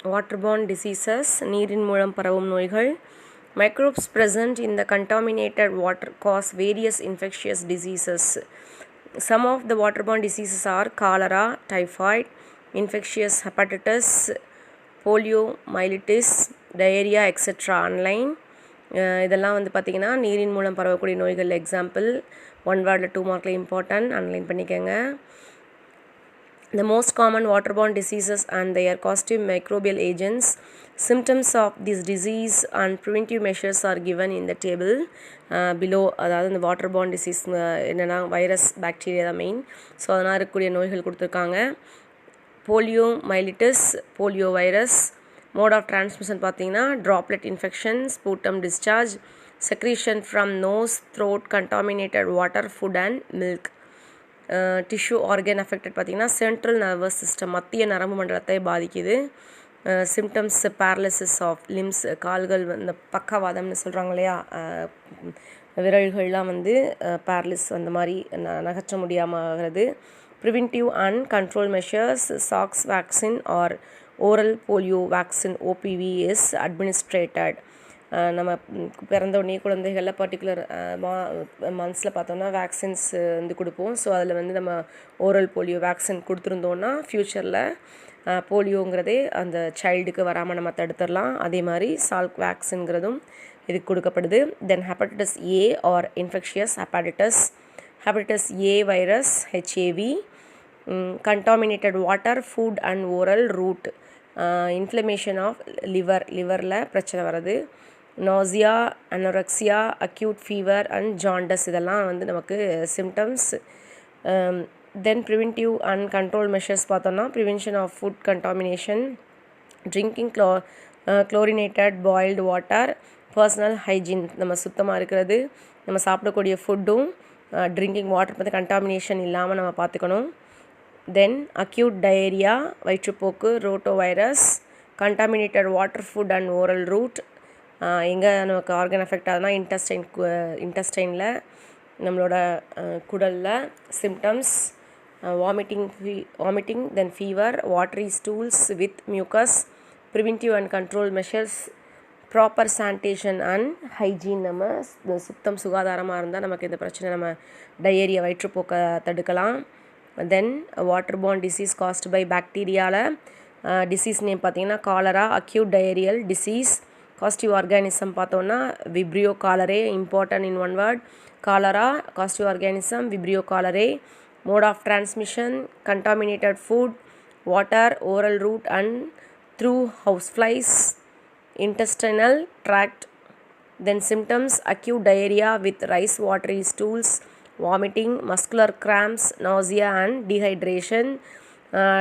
waterborne diseases, நீரின் மூலம் பரவும் நோய்கள். Microbes present in the contaminated water cause various infectious diseases. Some of the waterborne diseases are cholera, typhoid, infectious hepatitis, poliomyelitis, diarrhea, etc. Online இதெல்லாம் வந்து பார்த்திங்கன்னா நீரின் மூலம் பரவக்கூடிய நோய்கள். எக்ஸாம்பிள் 1 வேர்டில் 2 மார்க்கில் இம்பார்ட்டன்ட், அனலைன் பண்ணிக்கோங்க. The most common waterborne diseases and their causative microbial agents. Symptoms of this disease and preventive measures are given in the table below. அதாவது இந்த waterborne disease என்னென்னா வைரஸ், பாக்டீரியா தான் மெயின். ஸோ அதனால் இருக்கக்கூடிய நோய்கள் கொடுத்துருக்காங்க. poliomyelitis, polio virus. Mode of transmission பார்த்தீங்கன்னா droplet infection, sputum discharge, secretion from nose, throat, contaminated water, food and milk. Tissue organ affected பார்த்திங்கன்னா சென்ட்ரல் நர்வஸ் சிஸ்டம், மத்திய நரம்பு மண்டலத்தை பாதிக்குது. சிம்டம்ஸ் பேரலிசிஸ் ஆஃப் லிம்ஸ், கால்கள் இந்த பக்கவாதம்னு சொல்கிறாங்க இல்லையா, விரல்கள்லாம் வந்து பேரலிஸ் அந்த மாதிரி நகற்ற முடியாமல் ஆகிறது. Preventive and control measures, Salk vaccine or oral polio vaccine OPV is administered. நம்ம பிறந்தோடனே குழந்தைகளில் பர்டிகுலர் மந்த்ஸில் பார்த்தோம்னா வேக்சின்ஸ் வந்து கொடுப்போம். ஸோ அதில் வந்து நம்ம ஓரல் போலியோ வேக்சின் கொடுத்துருந்தோன்னா ஃப்யூச்சரில் போலியோங்கிறதே அந்த சைல்டுக்கு வராமல் நம்ம தடுத்துடலாம். அதே மாதிரி சால்க் வேக்சின்ங்கிறதும் இதுக்கு கொடுக்கப்படுது. தென் ஹெப்படைட்டிஸ் A or infectious hepatitis, hepatitis A virus HAV, contaminated water, food and oral route, inflammation of லிவரில் பிரச்சனை வருது. Nausea, anorexia, acute fever and jaundice, இதெல்லாம் வந்து நமக்கு symptoms. Then preventive and control measures பார்த்தோன்னா prevention of food contamination, drinking chlorinated boiled water, personal hygiene, நம்ம சுத்தமாக இருக்கிறது, நம்ம சாப்பிடக்கூடிய ஃபுட்டும் ட்ரிங்கிங் வாட்டர் பற்றி கண்டாமினேஷன் இல்லாமல் நம்ம பார்த்துக்கணும். தென் அக்யூட் டயரியா, வயிற்றுப்போக்கு, rota virus, contaminated water, food and oral route. எங்கே நமக்கு ஆர்கன் அஃபெக்ட் ஆகுதுன்னா இன்டெஸ்டைனில், நம்மளோட குடலில். Symptoms vomiting, then fever, watery stools with mucus. Preventive and control measures, proper sanitation and hygiene. நம்ம சுத்தம் சுகாதாரமாக இருந்தால் நமக்கு இந்த பிரச்சனை, நம்ம டயரியா வயிற்றுப்போக்கை தடுக்கலாம். Then waterborne disease caused by பாக்டீரியாவில் டிசீஸ் நேம் பார்த்தீங்கன்னா cholera, acute diarrhoeal disease. Causative organism பார்த்தோன்னா Vibrio cholerae, important in one word, cholera, causative organism, Vibrio cholerae. Mode of transmission contaminated food, water, oral route and through house flies, intestinal tract. Then symptoms acute diarrhea with rice watery stools, vomiting, muscular cramps, nausea and dehydration.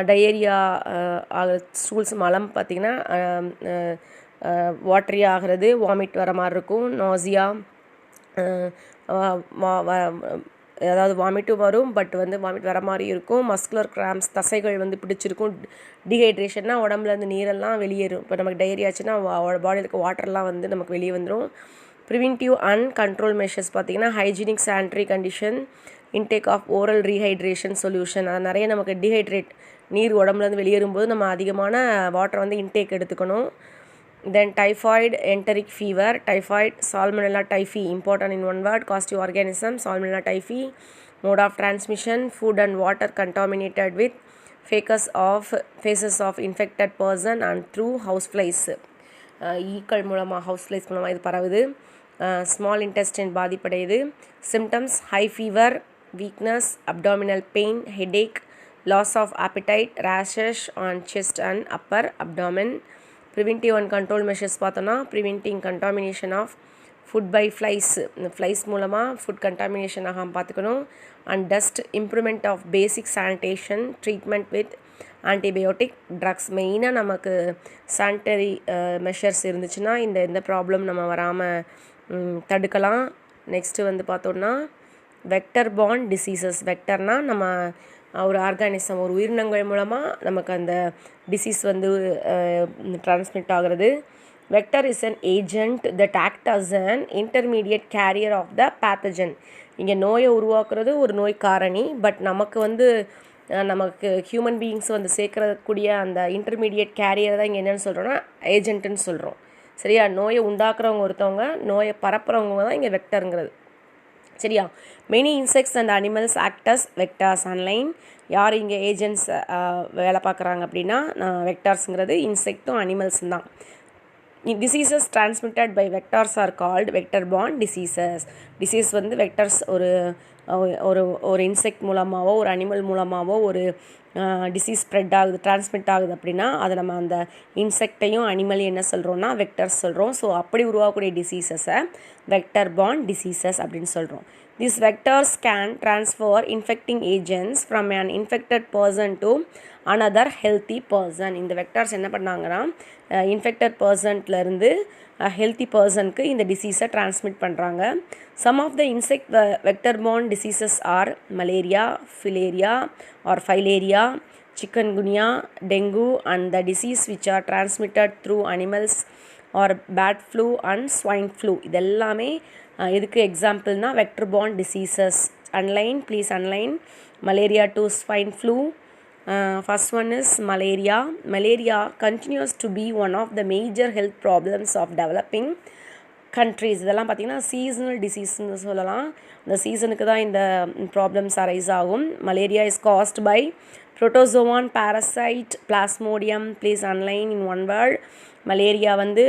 Diarrhea stools மலம் பார்த்திங்கன்னா watery ஆகிறது, vomit வர மாதிரி இருக்கும். Nausea, அதாவது வாமிட்டும் வரும், but வந்து vomit வர மாதிரி இருக்கும். மஸ்குலர் கிராம்ஸ், தசைகள் வந்து பிடிச்சிருக்கும். டீஹைட்ரேஷன்னா உடம்புலேருந்து நீரெல்லாம் வெளியேறும். இப்போ நமக்கு டயரியாச்சுன்னா பாடியில் இருக்க வாட்டர்லாம் வந்து நமக்கு வெளியே வந்துடும். ப்ரிவென்டிவ் அண்ட் கண்ட்ரோல் மெஷர்ஸ் பார்த்திங்கன்னா hygienic sanitary condition, intake of oral rehydration solution. அது நிறைய நமக்கு டீஹைட்ரேட் நீர் உடம்புலேருந்து வெளியேறும்போது நம்ம அதிகமான வாட்டர் வந்து இன்டேக் எடுத்துக்கணும். Then typhoid, enteric fever, typhoid, Salmonella typhi, important in one word, caustic organism, Salmonella typhi. Mode of transmission, food and water contaminated with faces of infected person and through houseflies. ஈக்கள் மூலமாக, ஹவுஸ்ஃப்ளைஸ் மூலமாக இது பரவுது. Small intestine பாதிப்படையுது. Symptoms high fever, weakness, abdominal pain, headache, loss of appetite, rashes on chest and upper abdomen. Preventive and control measures பார்த்தோன்னா preventing contamination of food by flies, இந்த flies மூலமாக food contamination ஆகாமல் பார்த்துக்கணும். And dust, improvement of basic sanitation, treatment with antibiotic drugs. மெயினாக நமக்கு sanitary measures இருந்துச்சுன்னா இந்த problem நம்ம வராமல் தடுக்கலாம். நெக்ஸ்ட்டு வந்து பார்த்தோன்னா வெக்டர் பார்ன் டிசீசஸ். வெக்டர்னால் நம்ம ஒரு ஆர்கானிசம், ஒரு உயிரினங்கள் மூலமாக நமக்கு அந்த டிசீஸ் வந்து டிரான்ஸ்மிட் ஆகிறது. Vector is an agent that act as an intermediate carrier of the pathogen. இங்கே நோயை உருவாக்குறது ஒரு நோய் காரணி, பட் நமக்கு வந்து நமக்கு ஹியூமன் பீயிங்ஸ் வந்து சேர்க்கக்கூடிய அந்த இன்டர்மீடியட் கேரியர் தான் இங்கே என்னென்னு சொல்கிறோன்னா ஏஜென்ட்டுன்னு சொல்கிறோம். சரியா? நோயை உண்டாக்குறவங்க ஒருத்தவங்க, நோயை பரப்புறவங்க தான் இங்கே வெக்டருங்கிறது. சரியா? Many insects and animals actors vectors online. யார் இங்கே ஏஜென்ட்ஸ் வேலை பார்க்குறாங்க அப்படின்னா வெக்டார்ஸுங்கிறது இன்செக்டும் அனிமல்ஸும் தான். Diseases transmitted by vectors are called vector borne diseases. Disease வந்து வெக்டர்ஸ் ஒரு ஒரு ஒரு இன்செக்ட் மூலமாகவோ ஒரு அனிமல் மூலமாகவோ ஒரு டிசீஸ் ஸ்ப்ரெட் ஆகுது, டிரான்ஸ்மிட் ஆகுது அப்படின்னா அதை நம்ம அந்த இன்செக்டையும் அனிமலையும் என்ன சொல்கிறோன்னா வெக்டர்ஸ் சொல்கிறோம். ஸோ அப்படி உருவாகக்கூடிய டிசீசஸை வெக்டர் பார்ன் டிசீசஸ் அப்படின்னு சொல்கிறோம். These vectors can transfer infecting agents from an infected person to another healthy person. இந்த வெக்டர்ஸ் என்ன பண்ணாங்கன்னா இன்ஃபெக்டட் பர்சன்ட்லேருந்து ஹெல்த்தி பர்சனுக்கு இந்த டிசீஸை டிரான்ஸ்மிட் பண்ணுறாங்க. Some of the insect vector borne diseases are malaria, filaria or filaria, chikungunya, dengue and the disease which are transmitted through animals are bat flu and swine flu. இதெல்லாமே இதுக்கு எக்ஸாம்பிள்னா vector borne diseases. Underline please underline malaria to swine flu. First one is malaria. Malaria continues to be one of the major health problems of developing countries. இதெல்லாம் பார்த்திங்கன்னா seasonal டிசீஸ்னு சொல்லலாம். இந்த சீசனுக்கு தான் இந்த ப்ராப்ளம்ஸ் அரைஸ் ஆகும். Malaria is caused by protozoan parasite plasmodium. Please underline in one word. Malaria வந்து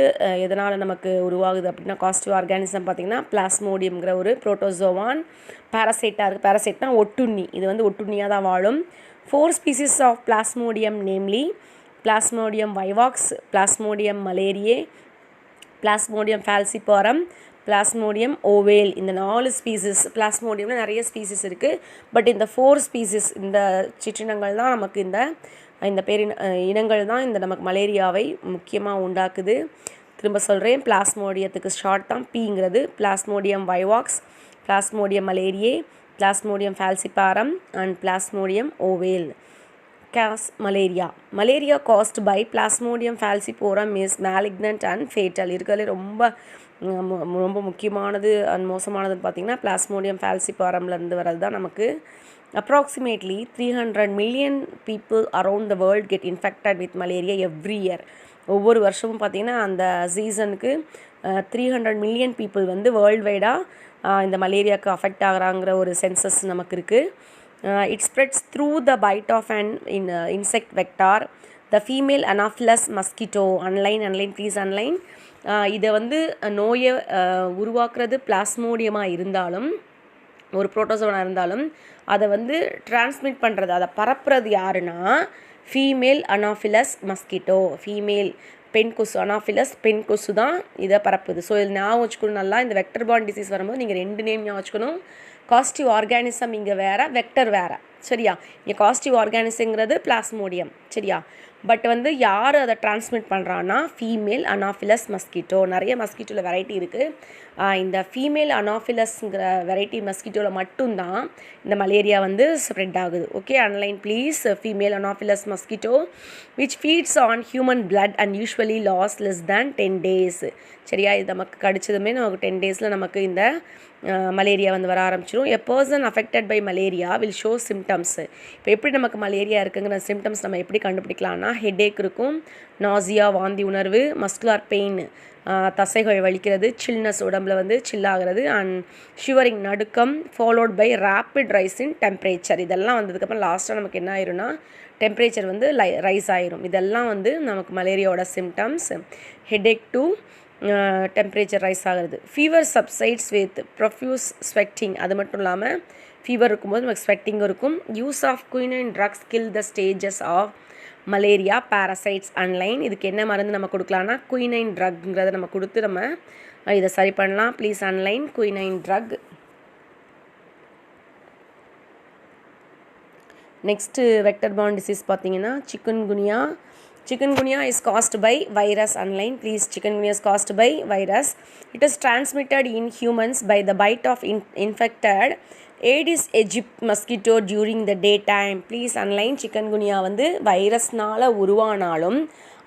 எதனால் நமக்கு உருவாகுது அப்படின்னா காஸ்டிவ் ஆர்கானிசம் பார்த்திங்கன்னா பிளாஸ்மோடியம்ங்கிற ஒரு புரோட்டோசோவான் பேரசைட்டாக இருக்குது. பேரசைட்னா ஒட்டுண்ணி. இது வந்து ஒட்டுண்ணியாக தான் வாழும். 4 species of Plasmodium, namely Plasmodium vivax, Plasmodium malariae, Plasmodium falciparum, Plasmodium ovale. இந்த 4 ஸ்பீசிஸ் பிளாஸ்மோடியம்ல நிறைய ஸ்பீசிஸ் இருக்குது. பட் இந்த 4 ஸ்பீசிஸ் இந்த சிற்றினங்கள் தான் நமக்கு இந்த இனங்கள் தான் இந்த நமக்கு மலேரியாவை முக்கியமாக உண்டாக்குது. திரும்ப சொல்கிறேன், பிளாஸ்மோடியத்துக்கு ஷார்ட் தான் பீங்கிறது. Plasmodium vivax, Plasmodium malariae, Plasmodium falciparum and Plasmodium ovale. Malaria. Malaria caused by Plasmodium falciparum is malignant and fatal. இருக்கிறதுலே ரொம்ப முக்கியமானது அண்ட் மோசமானதுன்னு பார்த்திங்கன்னா Plasmodium falciparumலேருந்து வர்றது தான் நமக்கு. Approximately 300 million people around the world get infected with malaria every year. ஒவ்வொரு வருஷமும் பார்த்திங்கன்னா அந்த சீசனுக்கு 300 million people வந்து வேர்ல்டு வைடாக இந்த மலேரியாவுக்கு அஃபெக்ட் ஆகிறாங்கிற ஒரு சென்சஸ் நமக்கு இருக்குது. It spreads through the bite of an insect vector, the female Anopheles mosquito. Underline please underline. இதை வந்து நோயை உருவாக்குறது பிளாஸ்மோடியமாக இருந்தாலும் ஒரு புரோட்டோசோவாக இருந்தாலும் அதை வந்து டிரான்ஸ்மிட் பண்ணுறது, அதை பரப்புறது யாருன்னா ஃபீமேல் அனாஃபிலஸ் மஸ்கிட்டோ. ஃபீமேல் பெண் கொசு, அனாஃபிலஸ் பெண் கொசு தான் இதை பரப்புது. ஸோ இது ஞாபகம் வச்சுக்கணும் நல்லா. இந்த வெக்டர் பார்ன் டிசீஸ் வரும்போது நீங்கள் 2 நேம் ஞாபகம் வச்சுக்கணும். காஸ்டிவ் ஆர்கானிசம் இங்கே வேறு, வெக்டர் வேறு. சரியா? இங்கே காஸ்டிவ் ஆர்கானிசங்கிறது பிளாஸ்மோடியம். சரியா? பட் வந்து யார் அதை டிரான்ஸ்மிட் பண்ணுறான்னா ஃபீமேல் அனாஃபிலஸ் மஸ்கிட்டோ. நிறைய மஸ்கிட்டோவில் வெரைட்டி இருக்குது. இந்த ஃபீமேல் அனாஃபிலஸ்ங்கிற வெரைட்டி மஸ்கிட்டோவில் மட்டும்தான் இந்த மலேரியா வந்து ஸ்ப்ரெட் ஆகுது. Okay, underline please. Female Anopheles mosquito which feeds on human blood and usually lasts less than 10 days. சரியா? இது நமக்கு கடிச்சதுமே நமக்கு 10 days நமக்கு இந்த மலேரியா வந்து வர ஆரம்பிச்சிடும். A person affected by malaria will show symptoms. இப்போ எப்படி நமக்கு மலேரியா இருக்குங்கிற சிம்டம்ஸ் நம்ம எப்படி கண்டுபிடிக்கலாம்னா ஹெட்டேக் இருக்கும், நாசியா வாந்தி உணர்வு, மஸ்குலார் பெயின் தசைகள் வலிக்கிறது, சில்னஸ் உடம்புல வந்து சில்லாகிறது, அண்ட் ஷிவரிங் நடுக்கம், followed by rapid rise in temperature. இதெல்லாம் வந்ததுக்கப்புறம் லாஸ்ட்டாக நமக்கு என்ன ஆயிரும்னா டெம்பரேச்சர் வந்து ரைஸ் ஆயிரும். இதெல்லாம் வந்து நமக்கு மலேரியாவோட symptoms. Headache to temperature rise ஆகிறது. Fever subsides with profuse sweating. அது மட்டும் இல்லாமல் ஃபீவர் இருக்கும்போது நமக்கு ஸ்வெட்டிங் இருக்கும். Use of quinine drugs kill the stages of malaria parasites. Underline. இதுக்கு என்ன மருந்து நம்ம கொடுக்கலான்னா குயினைன் ட்ரக்ங்கிறத நம்ம கொடுத்து நம்ம இதை சரி பண்ணலாம். Please underline quinine drug. Next vector borne disease பார்த்தீங்கன்னா chikungunya. Chikungunya is caused by virus. Online, please. Chikungunya is caused by virus. It is transmitted in humans by the bite of infected Aedes aegypti mosquito during the daytime. Please. Online, chikungunya வந்து வைரஸ்னால் உருவானாலும்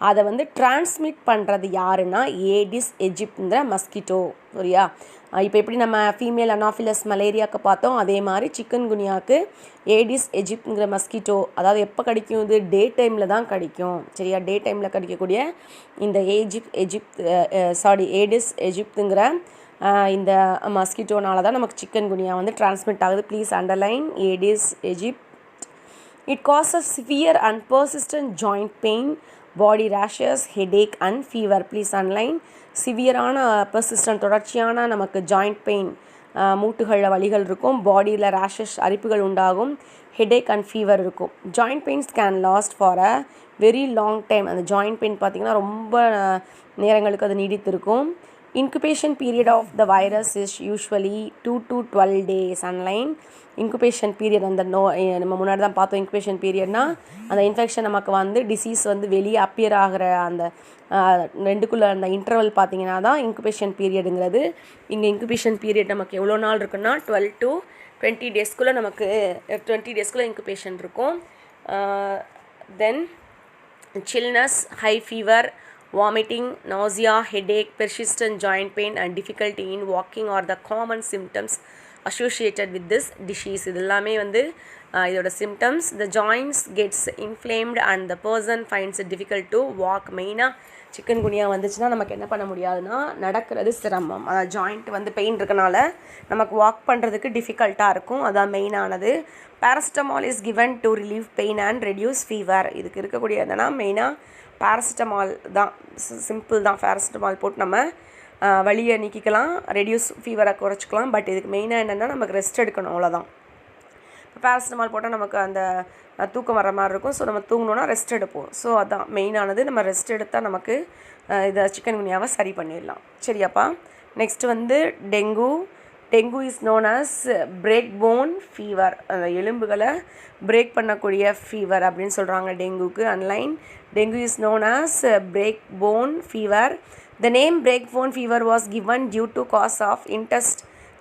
அதை வந்து transmit பண்ணுறது யாருன்னா Aedes எஜிப்ட்ங்கிற mosquito. சரியா? இப்போ எப்படி நம்ம female Anopheles மலேரியாவுக்கு பார்த்தோம், அதே மாதிரி சிக்கன் குனியாவுக்கு ஏடிஸ் எஜிப்ட்ங்கிற மஸ்கிட்டோ, அதாவது எப்போ கடிக்கும், இது டே டைமில் தான் கடிக்கும். சரியா? டே டைமில் கடிக்கக்கூடிய இந்த ஏடிஸ் எஜிப்ட்ங்கிற இந்த மஸ்கிட்டோனால தான் நமக்கு சிக்கன் குனியா வந்து டிரான்ஸ்மிட் ஆகுது. Please underline Aedes aegypti. It causes severe and persistent joint pain, body rashes, headache and fever. Please underline சிவியரான பர்சிஸ்டன்ட் தொடர்ச்சியான நமக்கு ஜாயிண்ட் பெயின், மூட்டுகளில் வலிகள் இருக்கும், பாடியில் ரேஷஸ் அரிப்புகள் உண்டாகும், ஹெடேக் அண்ட் ஃபீவர் இருக்கும். Joint pains can last for a very long time. அந்த ஜாயிண்ட் பெயின் பார்த்திங்கன்னா ரொம்ப நேரங்களுக்கு அது நீடித்திருக்கும். Incubation period of the virus is usually 2 to 12 days. Online incubation period, அந்த நம்ம முன்னாடி தான் பார்த்தோம். இன்குபேஷன் பீரியட்னா அந்த இன்ஃபெக்ஷன் நமக்கு வந்து டிசீஸ் வந்து வெளியே அப்பியர் ஆகிற அந்த ரெண்டுக்குள்ளே அந்த இன்டர்வல் பார்த்திங்கன்னா தான் இன்குபேஷன் பீரியடுங்கிறது. இங்கே இன்குபேஷன் பீரியட் நமக்கு எவ்வளோ நாள் இருக்குன்னா 12 to 20 டேஸ்க்குள்ளே நமக்கு 20 டேஸ்க்குள்ளே இன்குபேஷன் இருக்கும். தென் chillness, high fever, vomiting, nausea, headache, persistent joint pain and difficulty in walking are the common symptoms associated with this disease. இது எல்லாமே வந்து இதோட symptoms. The joints gets inflamed and the person finds it difficult to walk. மெயினாக chicken குனியா வந்துச்சுன்னா நமக்கு என்ன பண்ண முடியாதுன்னா நடக்கிறது சிரமம். ஜாயிண்ட் வந்து பெயின் இருக்கனால நமக்கு வாக் பண்ணுறதுக்கு டிஃபிகல்ட்டாக இருக்கும். அதான் மெயினானது. Paracetamol is given to relieve pain and reduce fever. இதுக்கு இருக்கக்கூடிய என்னன்னா மெயினாக பேராசிட்டமால் தான். சிம்பிள் தான். பேராசிட்டமால் போட்டு நம்ம வலியை நீக்கிக்கலாம், ரெடியூஸ் ஃபீவரை குறைச்சிக்கலாம். பட் இதுக்கு மெயினாக என்னென்னா நமக்கு ரெஸ்ட் எடுக்கணும், அவ்வளோதான். இப்போ பேராசிட்டமால் போட்டால் நமக்கு அந்த தூக்கம் வர மாதிரி இருக்கும். ஸோ நம்ம தூங்கணுன்னா ரெஸ்ட் எடுப்போம். ஸோ அதான் மெயினானது. நம்ம ரெஸ்ட் எடுத்தால் நமக்கு இதை சிக்கன் குனியாவை சரி பண்ணிடலாம். சரியாப்பா? நெக்ஸ்ட் வந்து dengue. Dengue is known as break bone fever. அந்த எலும்புகளை பிரேக் பண்ணக்கூடிய ஃபீவர் அப்படின்னு சொல்கிறாங்க டெங்குக்கு. Underline dengue is known as break bone fever. The name break bone fever was given due to cause of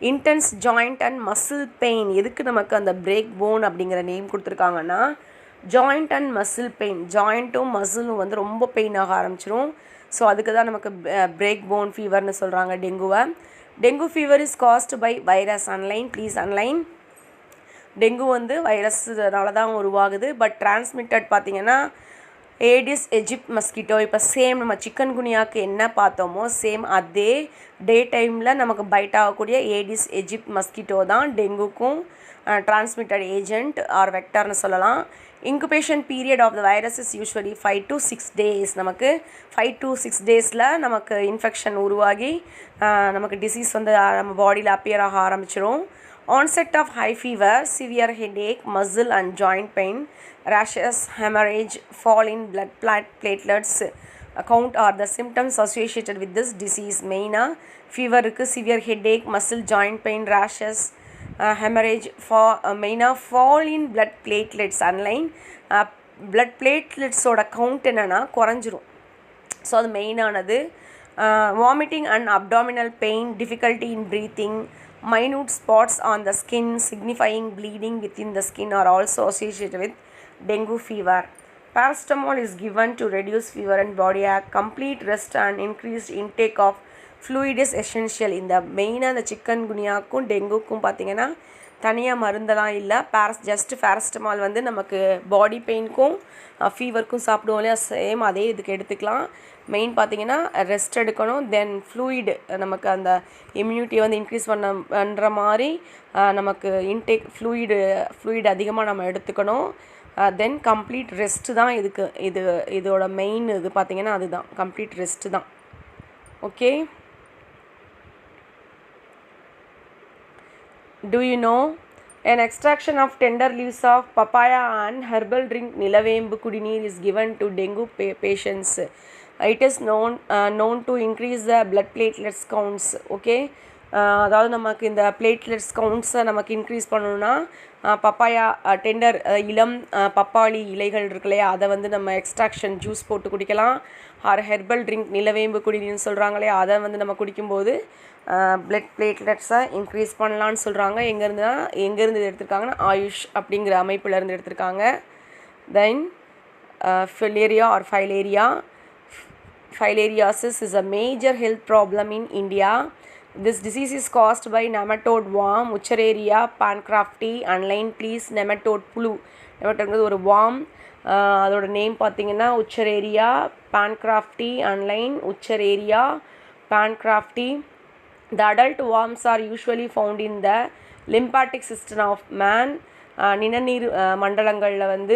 intense joint and muscle pain. எதுக்கு நமக்கு அந்த break bone அப்படிங்கிற நேம் கொடுத்துருக்காங்கன்னா ஜாயிண்ட் அண்ட் மசில் பெயின். ஜாயிண்ட்டும் மசிலும் வந்து ரொம்ப pain ஆக ஆரம்பிச்சிடும். ஸோ அதுக்கு தான் நமக்கு பிரேக் போன் ஃபீவர்னு சொல்கிறாங்க டெங்குவை. Dengue fever is caused by virus. Underline please underline. Dengue வந்து வைரஸ்னால தான் உருவாகுது. பட் டிரான்ஸ்மிட்டட் பார்த்திங்கன்னா ஏடிஸ் எஜிப்ட் மஸ்கிட்டோ. இப்போ சேம் நம்ம சிக்கன் குனியாவுக்கு என்ன பார்த்தோமோ சேம் அதே டே டைமில் நமக்கு பைட் ஆகக்கூடிய ஏடிஸ் எஜிப்ட் மஸ்கிட்டோ தான் டெங்குக்கும் டிரான்ஸ்மிட்டட் ஏஜென்ட் ஆர் வெக்டர்னு சொல்லலாம். Incubation period of the virus is usually 5 to 6 days. நமக்கு 5 to 6 days நமக்கு இன்ஃபெக்ஷன் உருவாகி நமக்கு டிசீஸ் வந்து நம்ம பாடியில் அப்பியர் ஆக ஆரம்பிச்சிடும். Onset of high fever, severe headache, muscle and joint pain, rashes, hemorrhage, fall in blood platelets count are the symptoms associated with this disease. மெயினாக ஃபீவர் இருக்குது, severe headache, muscle joint pain, rashes, hemorrhage, மெயினாக fall in blood platelets. Underline blood plateletsோட count என்னென்னா குறைஞ்சிரும். So அது மெயினானது. Vomiting and abdominal pain, difficulty in breathing, minute spots on the skin signifying bleeding within the skin are also associated with dengue fever. Paracetamol is given to reduce fever and body ache. Complete rest and increased intake of fluid is essential. இந்த மெயினாக அந்த chicken குனியாவுக்கும் டெங்குக்கும் பார்த்திங்கன்னா தனியாக மருந்தெல்லாம் இல்லை. Just paracetamol வந்து நமக்கு பாடி பெயினுக்கும் ஃபீவருக்கு சாப்பிடுவோம் இல்லையா, சேம் அதே இதுக்கு எடுத்துக்கலாம். மெயின் பார்த்திங்கன்னா ரெஸ்ட் எடுக்கணும். தென் ஃப்ளூயிடு நமக்கு அந்த இம்யூனிட்டியை வந்து இன்க்ரீஸ் பண்ணுற மாதிரி நமக்கு இன்டேக் ஃப்ளூயிடு அதிகமாக நம்ம எடுத்துக்கணும். தென் கம்ப்ளீட் ரெஸ்ட்டு தான் இதோட மெயின் இது பார்த்திங்கன்னா அதுதான் கம்ப்ளீட் ரெஸ்ட்டு தான். Okay, do you know an extraction of tender leaves of papaya and herbal drink nilavembu kudineer is given to dengue patients. It is known to increase the blood platelets counts. Okay, அதாவது நமக்கு இந்த platelets கவுண்ட்ஸை நமக்கு increase பண்ணணுன்னா papaya tender இளம் பப்பாளி இலைகள் இருக்கு இல்லையா, அதை வந்து நம்ம எக்ஸ்ட்ராக்ஷன் ஜூஸ் போட்டு குடிக்கலாம். ஆர் ஹெர்பல் ட்ரிங்க் நிலவேம்பு குடிநீர்னு சொல்கிறாங்க இல்லையா, அதை வந்து நம்ம குடிக்கும்போது பிளட் பிளேட்லெட்ஸை இன்க்ரீஸ் பண்ணலான்னு சொல்கிறாங்க. எங்கேருந்து இது எடுத்திருக்காங்கன்னா ஆயுஷ் அப்படிங்கிற அமைப்புலேருந்து எடுத்திருக்காங்க. Then filaria or filaria filariasis is a major health problem in India. This disease is caused by nematode worm Wuchereria pancrafti online please nematode புழு. nematode ஒரு worm. அதோட நேம் பார்த்தீங்கன்னா Wuchereria pancrafti online Wuchereria pancrafti. The adult worms are usually found in the lymphatic system of man. நிணநீர் மண்டலங்களில் வந்து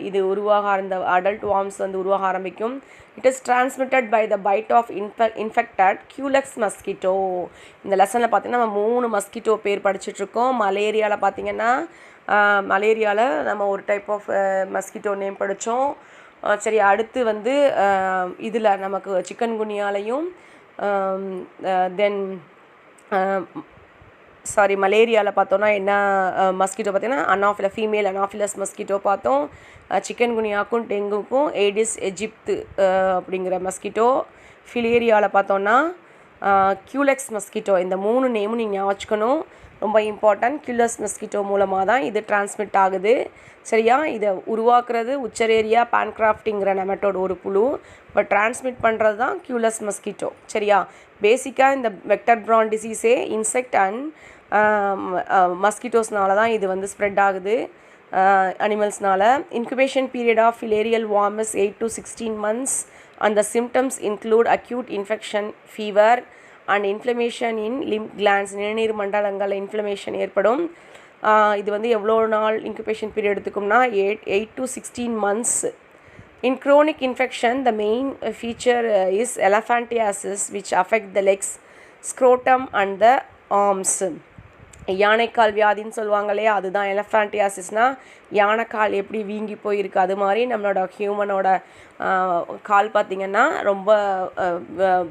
இது உருவாக அந்த அடல்ட் வார்ம்ஸ் வந்து உருவாக ஆரம்பிக்கும். It is transmitted by the bite of infected culex mosquito. இந்த லெசனில் பார்த்திங்கன்னா நம்ம 3 மஸ்கிட்டோ பேர் படிச்சுட்ருக்கோம். மலேரியாவில் பார்த்திங்கன்னா மலேரியாவில் நம்ம ஒரு டைப் ஆஃப் மஸ்கிட்டோ நேம் படித்தோம். சரி, அடுத்து வந்து இதில் நமக்கு சிக்கன் குனியாலையும் தென் மலேரியாவில் பார்த்தோன்னா என்ன மஸ்கிட்டோ பார்த்தீங்கன்னா அனாஃபிலஸ் ஃபீமேல் அனாஃபிலஸ் மஸ்கிட்டோ பார்த்தோம். சிக்கன் குனியாக்கும் டெங்குக்கும் ஏடிஸ் எஜிப்து அப்படிங்கிற மஸ்கிட்டோ. ஃபிலேரியாவில் பார்த்தோன்னா கியூலெக்ஸ் மஸ்கிட்டோ. இந்த 3 நேமும் நீங்கள் வச்சுக்கணும், ரொம்ப இம்பார்ட்டன்ட். கியூலெக்ஸ் மஸ்கிட்டோ மூலமாக தான் இது டிரான்ஸ்மிட் ஆகுது. சரியா? இதை உருவாக்குறது உச்சரேரியா பான்கிராஃப்டிங்கிற நெமட்டோட ஒரு புழு. பட் டிரான்ஸ்மிட் பண்ணுறது தான் கியூலெக்ஸ் மஸ்கிட்டோ. சரியா? பேசிக்காக இந்த வெக்டர் ப்ரான் டிசீஸே இன்செக்ட் அண்ட் மஸ்கிட்டோஸ்னால தான் இது வந்து ஸ்ப்ரெட் ஆகுது அனிமல்ஸ்னால. Incubation period of filarial worm is 8 to 16 months and the symptoms include acute infection, fever and inflammation in lymph glands. நிணநீர் மண்டலங்களில் இன்ஃப்ளமேஷன் ஏற்படும். இது வந்து எவ்வளோ நாள் incubation period எடுத்துக்கும்னா 8 to 16 months. In chronic infection, the main feature is elephantiasis, which affect the legs, scrotum and the arms. யானைக்கால் வியாதின்னு சொல்லுவாங்க இல்லையா, அதுதான் எலஃபேண்டியாசிஸ்னால் யானைக்கால் எப்படி வீங்கி போயிருக்கு அது மாதிரி நம்மளோட ஹியூமனோட கால் பார்த்திங்கன்னா ரொம்ப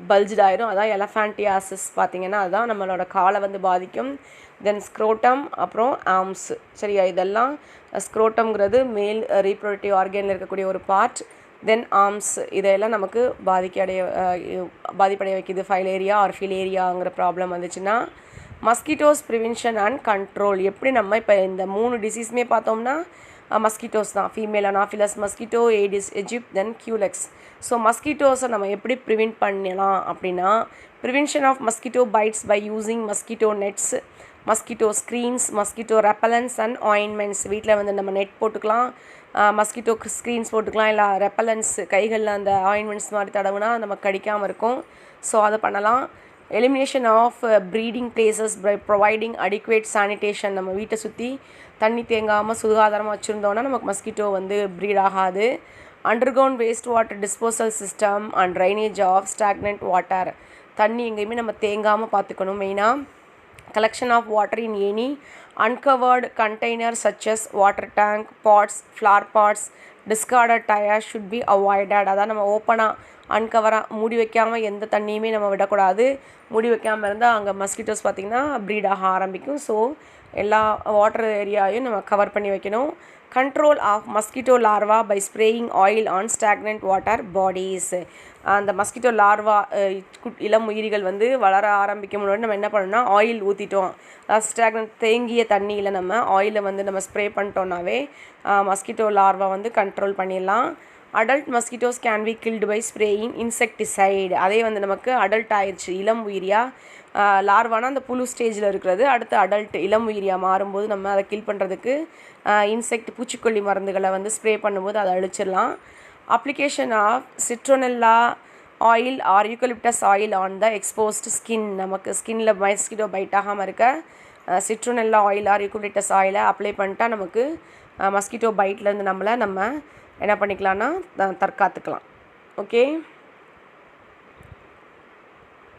பல்ஜ்டாயிரும். அதான் எலஃபேண்டியாசிஸ் பார்த்திங்கன்னா அதுதான் நம்மளோட காலை வந்து பாதிக்கும். தென் ஸ்க்ரோட்டம், அப்புறம் ஆர்ம்ஸ். சரியா? இதெல்லாம் ஸ்க்ரோட்டம்ங்கிறது மேல் ரீப்ரொடக்டிவ் ஆர்கனில் இருக்கக்கூடிய ஒரு பார்ட். தென் ஆர்ம்ஸ் இதெல்லாம் நமக்கு பாதிப்படைய வைக்கிது. ஃபைலேரியா ஆர் ஃபிலேரியாங்கிற ப்ராப்ளம் வந்துச்சுன்னா. Mosquitoes prevention and control. எப்படி நம்ம இப்போ இந்த 3 டிசீஸுமே பார்த்தோம்னா மஸ்கிட்டோஸ் தான். Female Anopheles mosquito, Aedes aegypti, then Culex. So மஸ்கிட்டோஸை நம்ம எப்படி ப்ரிவென்ட் பண்ணலாம் அப்படின்னா, prevention of mosquito bites by using mosquito nets, mosquito screens, mosquito repellents and ointments. வீட்டில் வந்து நம்ம நெட் போட்டுக்கலாம், மஸ்கிட்டோ ஸ்க்ரீன்ஸ் போட்டுக்கலாம், இல்லை ரெப்பலன்ஸ் கைகளில் அந்த ஆயின்மெண்ட்ஸ் மாதிரி தடவுனா நமக்கு கடிக்காமல் இருக்கும். ஸோ அதை பண்ணலாம். Elimination of breeding places by providing adequate sanitation. நம்ம வீட்டை சுற்றி தண்ணி தேங்காமல் சுகாதாரமாக வச்சுருந்தோன்னா நமக்கு மஸ்கிட்டோ வந்து ப்ரீட் ஆகாது. Underground waste water disposal system and drainage of stagnant water. தண்ணி எங்கேயுமே நம்ம தேங்காமல் பார்த்துக்கணும். மெயினாக collection of water in any uncovered container such as water tank, pots, flower pots, discarded tires should be avoided. அதான் நம்ம ஓப்பனாக அன்கவராக மூடி வைக்காமல் எந்த தண்ணியுமே நம்ம விடக்கூடாது. மூடி வைக்காமல் இருந்தால் அங்கே மஸ்கிட்டோஸ் பார்த்திங்கன்னா ப்ரீட் ஆக ஆரம்பிக்கும். ஸோ எல்லா வாட்டர் ஏரியாவையும் நம்ம கவர் பண்ணி வைக்கணும். Control of mosquito larva by spraying oil on stagnant water bodies. அந்த மஸ்கிட்டோ லார்வா இளம் உயிரிகள் வந்து வளர ஆரம்பிக்கும் முன்னாடி நம்ம என்ன பண்ணணும்னா ஆயில் ஊற்றிட்டோம், ஸ்டாக்னன்ட் தேங்கிய தண்ணியில் நம்ம ஆயிலை வந்து நம்ம ஸ்ப்ரே பண்ணிட்டோம்னாவே மஸ்கிட்டோ லார்வா வந்து கண்ட்ரோல் பண்ணிடலாம். Adult mosquitoes can be killed by spraying insecticide. அதே வந்து நமக்கு அடல்ட் ஆயிடுச்சு, இளம் உயிரியா லார்வானா அந்த புழு ஸ்டேஜில் இருக்கிறது, அடுத்து அடல்ட் இளம் உயிரியா மாறும்போது நம்ம அதை கில் பண்ணுறதுக்கு இன்செக்ட் பூச்சிக்கொல்லி மருந்துகளை வந்து ஸ்ப்ரே பண்ணும்போது அதை அழிச்சிடலாம். Application of citronella oil or eucalyptus oil on the exposed skin. நமக்கு ஸ்கின்னில் மஸ்கிட்டோ பைட் ஆகாமல் இருக்க சிட்ரோனெல்லா ஆயில் ஆர் யூக்கலிப்டஸ் ஆயிலை அப்ளை பண்ணிட்டா நமக்கு மஸ்கிட்டோ பைட்லேருந்து நம்ம என்ன பண்ணிக்கலாம்னா தற்காத்துக்கலாம். ஓகே.